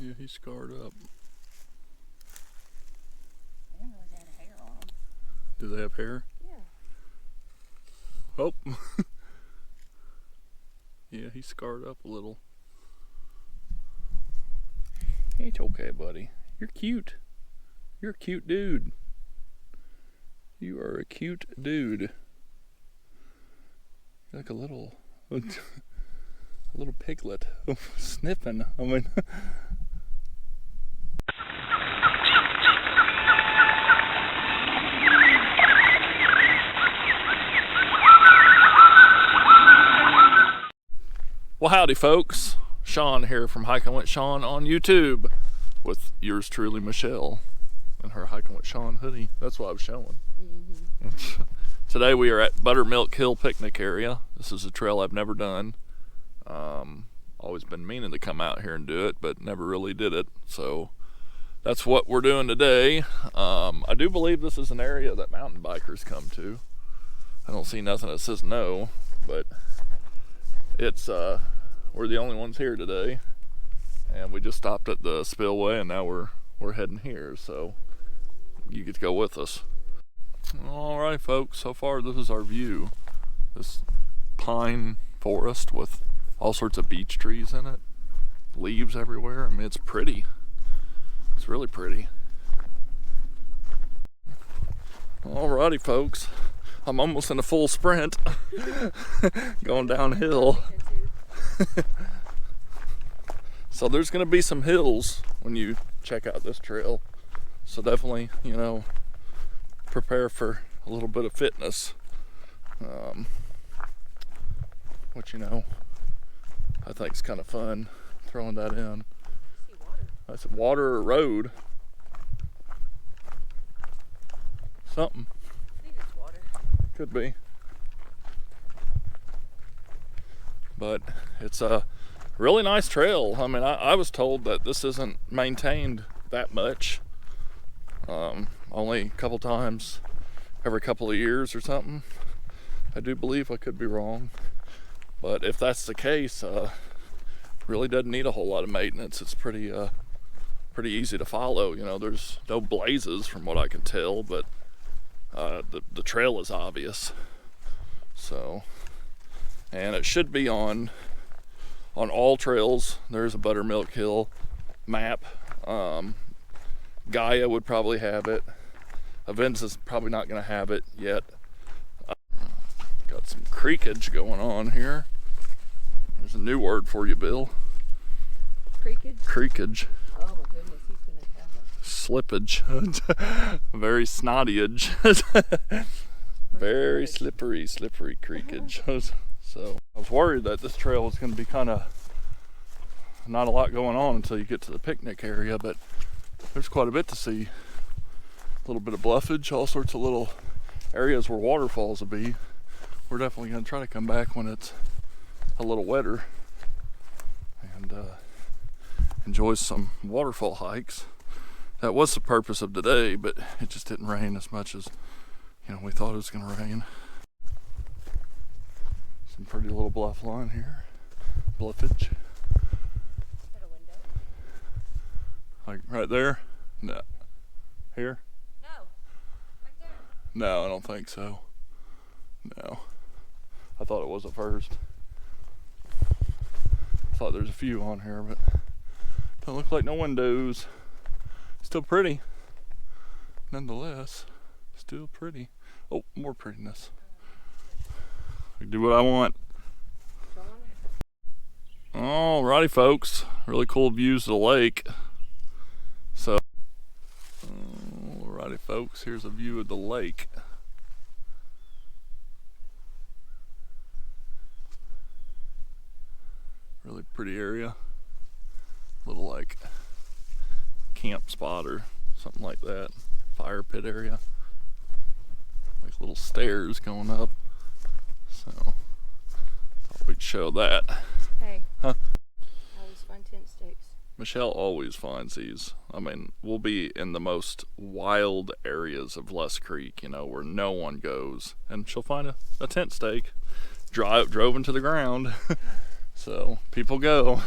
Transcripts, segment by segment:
Yeah, he's scarred up. I didn't realize they had hair on them. Do they have hair? Yeah. Oh. Yeah, he's scarred up a little. It's okay, buddy. You're cute. You're a cute dude. You are a cute dude. You're like a little piglet sniffing. I mean. Well, howdy, folks. Shawn here from Hiking with Shawn on YouTube with yours truly, Michelle, in her Hiking with Shawn hoodie. That's what I was showing. Mm-hmm. Today we are at Buttermilk Hill picnic area. This is a trail I've never done. Always been meaning to come out here and do it, but never really did it. So that's what we're doing today. I do believe this is an area that mountain bikers come to. I don't see nothing that says no, but it's we're the only ones here today, and we just stopped at the spillway, and now we're heading here. So you get to go with us. All right, folks. So far, this is our view. This pine forest with all sorts of beech trees in it, leaves everywhere. I mean, it's pretty. It's really pretty. Alrighty, folks. I'm almost in a full sprint, going downhill. So there's going to be some hills when you check out this trail. So definitely, prepare for a little bit of fitness. Which, I think is kind of fun, throwing that in. I see water. I said water or road. Something. I think it's water. Could be. But it's a really nice trail. I mean, I was told that this isn't maintained that much. Only a couple times every couple of years or something. I do believe, I could be wrong. But if that's the case, really doesn't need a whole lot of maintenance. It's pretty easy to follow. There's no blazes from what I can tell, but the trail is obvious. So, and it should be on all trails. There's a Buttermilk Hill map. Gaia would probably have it. Events is probably not going to have it yet. Got some creekage going on here. There's a new word for you, Bill. Creekage? Creekage. Oh my goodness, he's going to have a Slippage. Very snottyage. Very slippery creekage. So I was worried that this trail was going to be kind of not a lot going on until you get to the picnic area, but there's quite a bit to see. A little bit of bluffage, all sorts of little areas where waterfalls will be. We're definitely going to try to come back when it's a little wetter and enjoy some waterfall hikes. That was the purpose of today, but it just didn't rain as much as we thought it was going to rain. Some pretty little bluff line here. Bluffage. Is that a window? Like right there? No. Here? No. Right there. No, I don't think so. No. I thought it was at first. I thought there's a few on here, but don't look like no windows. Still pretty. Nonetheless, still pretty. Oh, more prettiness. I can do what I want. Alrighty, folks. Really cool views of the lake. So, alrighty, folks. Here's a view of the lake. Really pretty area. Little like camp spot or something like that. Fire pit area. Like little stairs going up. So thought we'd show that. Hey. Huh? I always find tent stakes. Michelle always finds these. I mean, we'll be in the most wild areas of Les Creek, where no one goes, and she'll find a tent stake. Drove into the ground. So people go.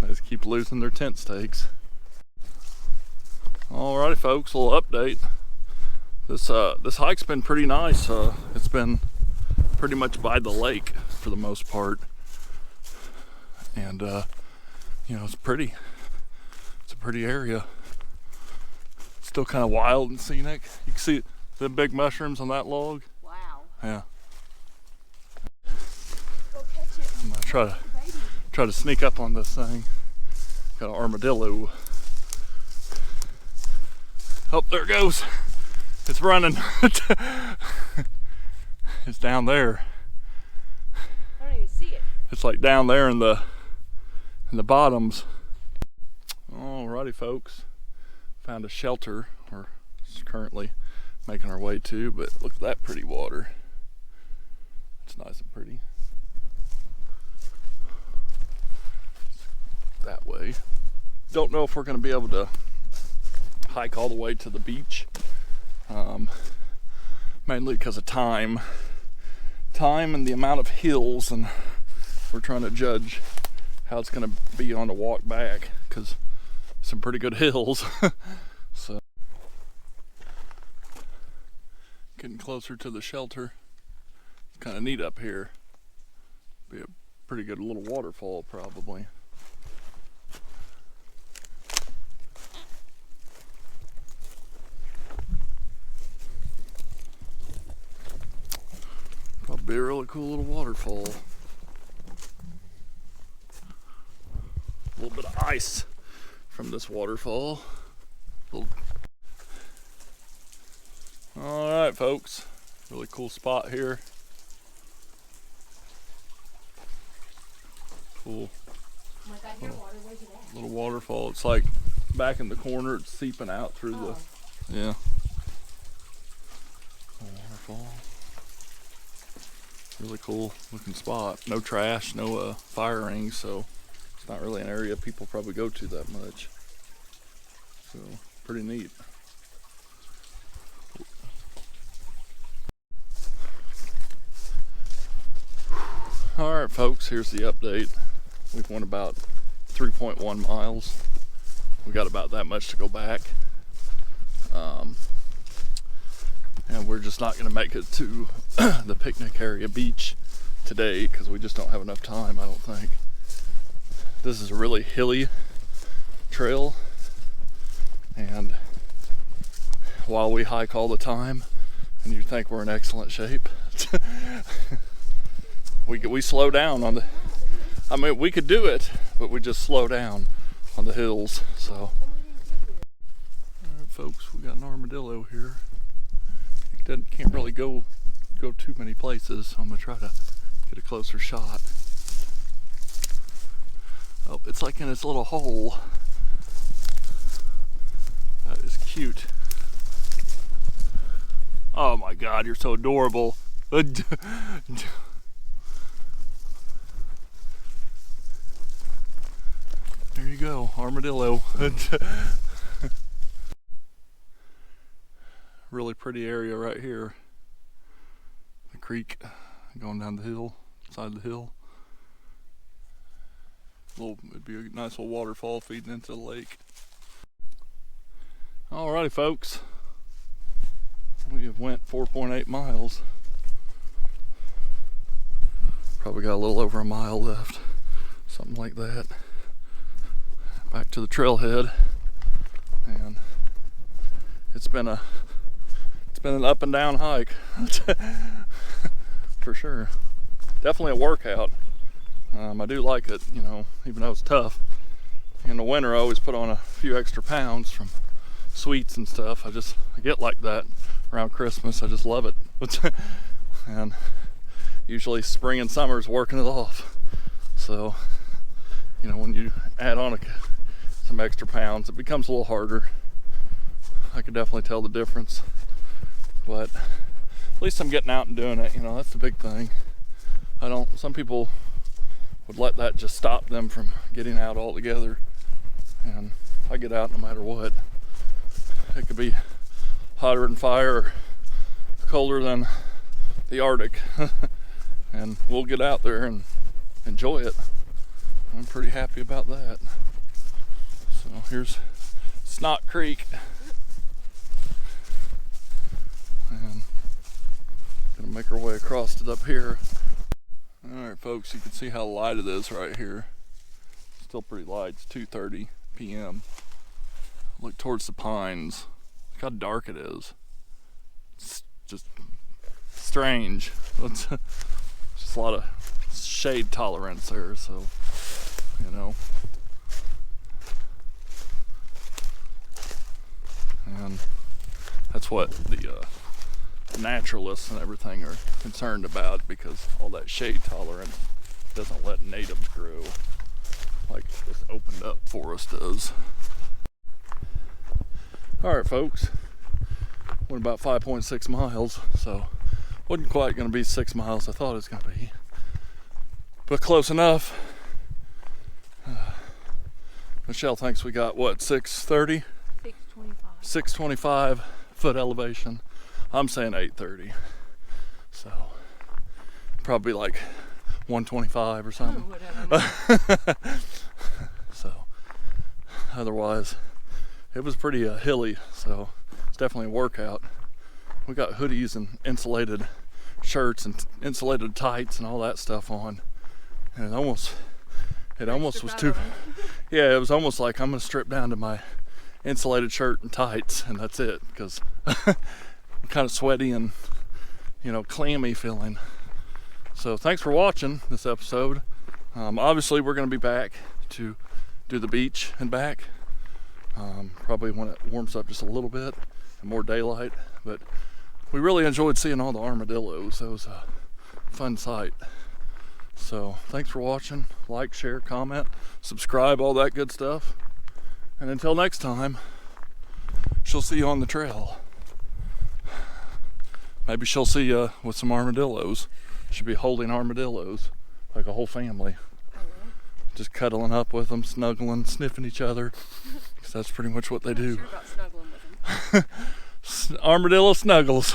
They just keep losing their tent stakes. Alrighty folks, a little update. This hike's been pretty nice. It's been pretty much by the lake for the most part. And you know, it's pretty. It's a pretty area. Still kind of wild and scenic. You can see the big mushrooms on that log. Wow. Yeah. Go catch it. I'm gonna try to sneak up on this thing. Got an armadillo. Oh, there it goes. It's running. It's down there. I don't even see it. It's like down there in the bottoms. Alrighty folks. Found a shelter we're currently making our way to, but look at that pretty water. It's nice and pretty. That way. Don't know if we're going to be able to hike all the way to the beach, mainly because of time and the amount of hills, and we're trying to judge how it's going to be on the walk back, because some pretty good hills. So getting closer to the shelter. It's kind of neat up here. Be a pretty good little waterfall probably. Probably a really cool little waterfall. A little bit of ice from this waterfall. Alright folks, really cool spot here. Cool. Oh my God, your water, where's it at? Little waterfall. It's like back in the corner, it's seeping out through the, yeah. Waterfall. Really cool looking spot. No trash, no fire rings, so it's not really an area people probably go to that much. So pretty neat. Alright folks, here's the update. We've went about 3.1 miles. We got about that much to go back. And we're just not going to make it to the picnic area beach today because we just don't have enough time, I don't think. This is a really hilly trail, and while we hike all the time and you think we're in excellent shape, we slow down on the, I mean, we could do it, but we just slow down on the hills. So all right folks, we got an armadillo here. Can't really go too many places, so I'm gonna try to get a closer shot. Oh, it's like in its little hole. That is cute. Oh my God, you're so adorable. There you go, armadillo. Really pretty area right here. The creek going down the hill, side of the hill. It'd be a nice little waterfall feeding into the lake. Alrighty folks, we have went 4.8 miles. Probably got a little over a mile left, something like that. Back to the trailhead, and it's been an up and down hike for sure. Definitely a workout. I do like it, you know, even though it's tough. In the winter I always put on a few extra pounds from sweets and stuff. I get like that around Christmas. I just love it. And usually spring and summer is working it off. So, you know, when you add on some extra pounds, it becomes a little harder. I could definitely tell the difference. But at least I'm getting out and doing it, you know, that's the big thing. Some people would let that just stop them from getting out altogether. And I get out no matter what. It could be hotter than fire or colder than the Arctic. And we'll get out there and enjoy it. I'm pretty happy about that. So here's Snot Creek. And gonna make our way across it up here. Alright folks, you can see how light it is right here. Still pretty light. It's 2:30 p.m. Look towards the pines. Look how dark it is. It's just strange. It's just a lot of shade tolerance there, so you know. And that's what the naturalists and everything are concerned about, because all that shade tolerance doesn't let natives grow like this opened up forest does. Alright folks, went about 5.6 miles, so wasn't quite going to be 6 miles I thought it was going to be, but close enough. Michelle thinks we got what, 630? 625. 625 foot elevation. I'm saying 830, so probably like 125 or something. Whatever. So otherwise it was pretty hilly, so it's definitely a workout. We got hoodies and insulated shirts and insulated tights and all that stuff on, and it almost was too yeah, it was almost like I'm gonna strip down to my insulated shirt and tights and that's it, because I'm kind of sweaty and, you know, clammy feeling. So thanks for watching this episode. Obviously we're going to be back to do the beach and back, probably when it warms up just a little bit and more daylight, but we really enjoyed seeing all the armadillos. That was a fun sight. So thanks for watching. Like, share, comment, subscribe, all that good stuff. And until next time, she'll see you on the trail. Maybe she'll see you with some armadillos. She'll be holding armadillos like a whole family. Just cuddling up with them, snuggling, sniffing each other, because that's pretty much what they do. I'm not sure about snuggling with them. Armadillo snuggles.